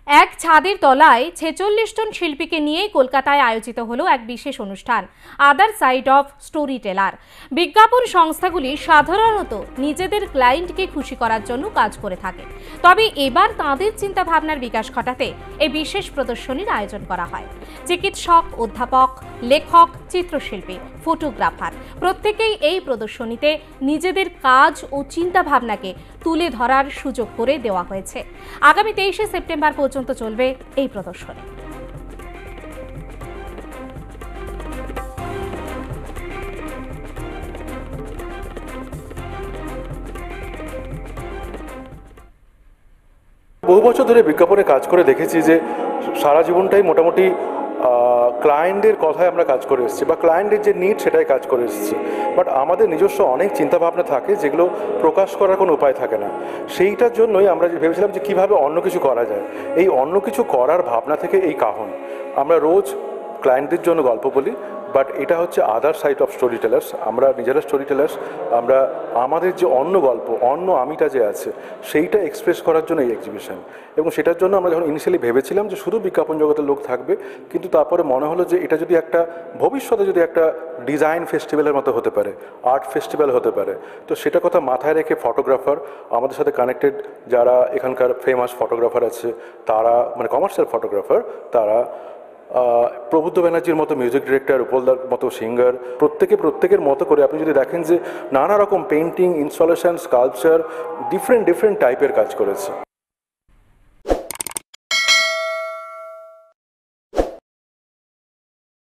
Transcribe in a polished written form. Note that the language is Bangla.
এক ছাদের তলায় ৪৬ জন শিল্পীকে নিয়ে কলকাতায় আয়োজিত হলো এক বিশেষ অনুষ্ঠান, other side of story teller. বিজ্ঞাপন সংস্থাগুলি সাধারণত নিজেদের ক্লায়েন্টকে খুশি করার জন্য কাজ করে থাকে, তবে এবার তাঁদের চিন্তাভাবনার বিকাশ ঘটাতে এই বিশেষ প্রদর্শনীর আয়োজন করা হয়। চিকিৎসক, অধ্যাপক, লেখক, চিত্রশিল্পী, ফটোগ্রাফার প্রত্যেকেই এই প্রদর্শনীতে নিজেদের কাজ ও চিন্তাভাবনাকে তুলে ধরার সুযোগ করে দেওয়া হয়েছে। আগামী ২৩শে সেপ্টেম্বর পর্যন্ত চলবে এই প্রদর্শনী। বহু বছর ধরে বিজ্ঞাপনে কাজ করে দেখেছি যে সারা জীবনটাই মোটামুটি ক্লায়েন্টের কথায় আমরা কাজ করে এসেছি, বা ক্লায়েন্টের যে নিড সেটাই কাজ করে এসেছি। বাট আমাদের নিজস্ব অনেক চিন্তাভাবনা থাকে যেগুলো প্রকাশ করার কোনো উপায় থাকে না। সেইটার জন্যই আমরা ভেবেছিলাম যে কীভাবে অন্য কিছু করা যায়। এই অন্য কিছু করার ভাবনা থেকে এই কাহন। আমরা রোজ ক্লায়েন্টদের জন্য গল্প বলি, বাট এটা হচ্ছে আদার সাইড অফ স্টোরি টেলার্স। আমরা নিজেরা স্টোরি টেলার্স। আমরা আমাদের যে অন্য গল্প, অন্য আমিটা যে আছে সেইটা এক্সপ্রেস করার জন্য এই এক্সিবিশন। এবং সেটার জন্য আমরা যখন ইনিশিয়ালি ভেবেছিলাম যে শুধু বিজ্ঞাপন জগতের লোক থাকবে, কিন্তু তারপরে মনে হলো যে এটা যদি একটা ভবিষ্যতে যদি একটা ডিজাইন ফেস্টিভ্যালের মতো হতে পারে, আর্ট ফেস্টিভ্যাল হতে পারে, তো সেটা কথা মাথায় রেখে ফটোগ্রাফার আমাদের সাথে কানেক্টেড যারা এখানকার ফেমাস ফটোগ্রাফার আছে, তারা মানে কমার্শিয়াল ফটোগ্রাফার, তারা প্রবুদ্ধ ব্যানার্জির মতো মিউজিক ডিরেক্টর, উপলদার মতো সিঙ্গার, প্রত্যেকের মতো করে আপনি যদি দেখেন যে নানা রকম পেন্টিং, ইনস্টলেশন, স্কাল্পচার, ডিফারেন্ট টাইপের কাজ করেছে।